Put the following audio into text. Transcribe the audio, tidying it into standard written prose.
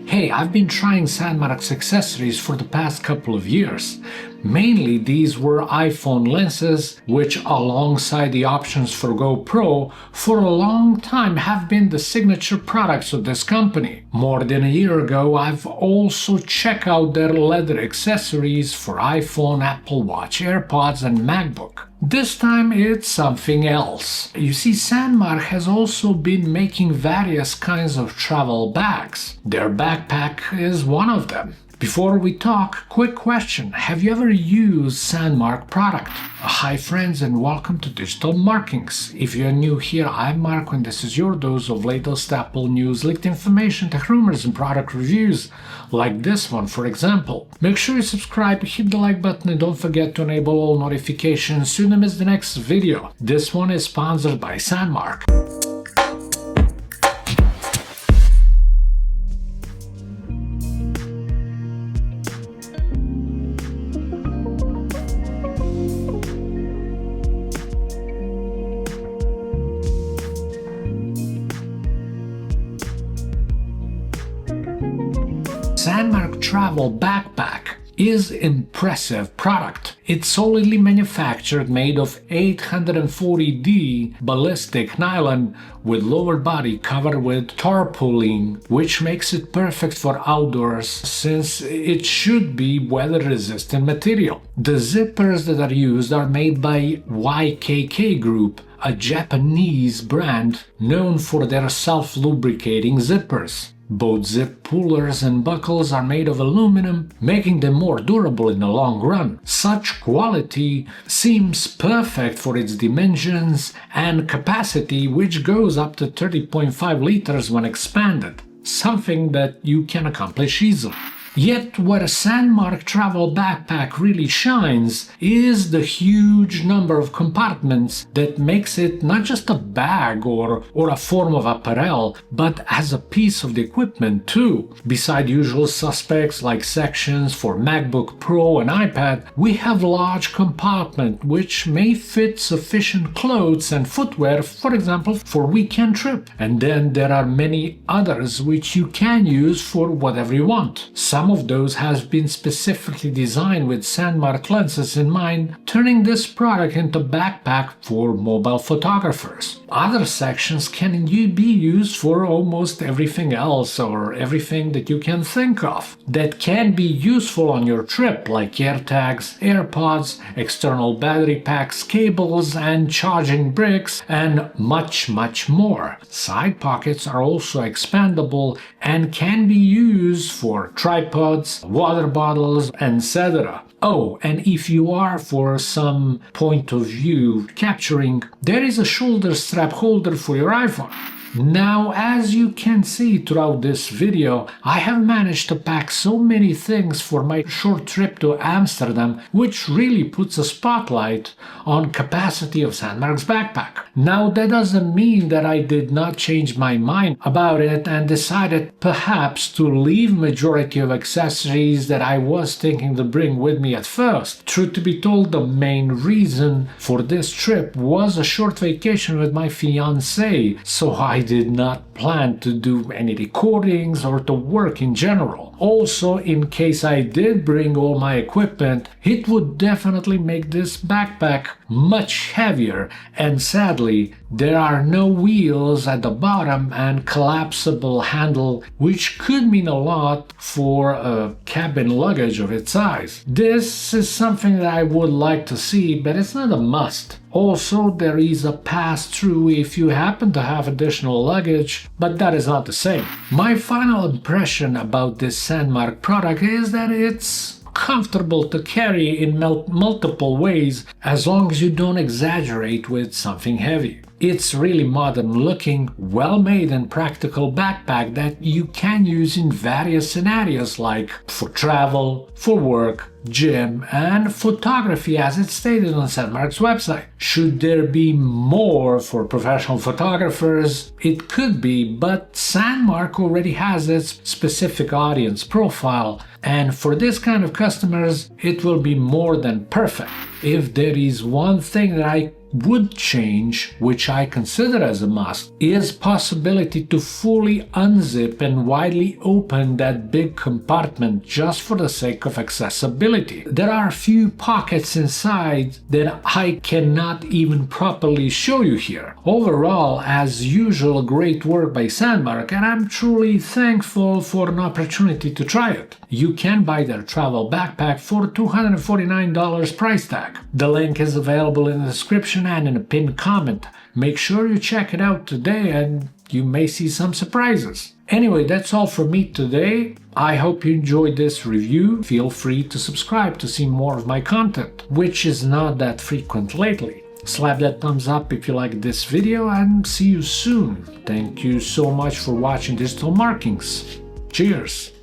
Hey, I've been trying Sandmarc's accessories for the past couple of years. Mainly these were iPhone lenses, which alongside the options for GoPro, for a long time have been the signature products of this company. More than a year ago, I've also checked out their leather accessories for iPhone, Apple Watch, AirPods and MacBook. This time it's something else. You see, Sandmarc has also been making various kinds of travel bags. Their backpack is one of them. Before we talk, quick question. Have you ever used Sandmarc product? Hi friends and welcome to Digital Markings. If you're new here, I'm Marco and this is your dose of latest Apple news, leaked information, tech rumors and product reviews, like this one for example. Make sure you subscribe, hit the like button and don't forget to enable all notifications so you don't miss the next video. This one is sponsored by Sandmarc. Sandmarc Travel Backpack is impressive product. It's solidly manufactured, made of 840D ballistic nylon with lower body covered with tarpaulin, which makes it perfect for outdoors since it should be weather-resistant material. The zippers that are used are made by YKK Group, a Japanese brand known for their self-lubricating zippers. Both zip pullers and buckles are made of aluminum, making them more durable in the long run. Such quality seems perfect for its dimensions and capacity, which goes up to 30.5 liters when expanded, something that you can accomplish easily. Yet where a Sandmarc travel backpack really shines is the huge number of compartments that makes it not just a bag or a form of apparel, but as a piece of the equipment too. Beside usual suspects like sections for MacBook Pro and iPad, we have large compartment which may fit sufficient clothes and footwear, for example for weekend trip. And then there are many others which you can use for whatever you want. Some of those has been specifically designed with Sandmarc lenses in mind, turning this product into a backpack for mobile photographers. Other sections can be used for almost everything else or everything that you can think of that can be useful on your trip, like AirTags, AirPods, external battery packs, cables and charging bricks, and much more. Side pockets are also expandable and can be used for tripods, water bottles, etc. Oh, and if you are for some point of view capturing, there is a shoulder strap holder for your iPhone. Now, as you can see throughout this video, I have managed to pack so many things for my short trip to Amsterdam, which really puts a spotlight on capacity of Sandmarc's backpack. Now, that doesn't mean that I did not change my mind about it and decided perhaps to leave majority of accessories that I was thinking to bring with me at first. Truth to be told, the main reason for this trip was a short vacation with my fiancée, so I did not plan to do any recordings or to work in general. Also, in case I did bring all my equipment, it would definitely make this backpack much heavier, and sadly there are no wheels at the bottom and collapsible handle, which could mean a lot for a cabin luggage of its size. This is something that I would like to see, but it's not a must. Also, there is a pass-through if you happen to have additional luggage, but that is not the same. My final impression about this Sandmarc product is that it's comfortable to carry in multiple ways as long as you don't exaggerate with something heavy. It's really modern looking, well made and practical backpack that you can use in various scenarios like for travel, for work, gym, and photography as it's stated on Sandmarc's website. Should there be more for professional photographers? It could be, but Sandmarc already has its specific audience profile, and for this kind of customers, it will be more than perfect. If there is one thing that I would change, which I consider as a must, is possibility to fully unzip and widely open that big compartment just for the sake of accessibility. There are a few pockets inside that I cannot even properly show you here. Overall, as usual, great work by Sandmarc, and I'm truly thankful for an opportunity to try it. You can buy their travel backpack for $249 price tag. The link is available in the description and in a pinned comment. Make sure you check it out today and you may see some surprises. Anyway, that's all for me today. I hope you enjoyed this review. Feel free to subscribe to see more of my content, which is not that frequent lately. Slap that thumbs up if you like this video and see you soon. Thank you so much for watching Digital Markings. Cheers!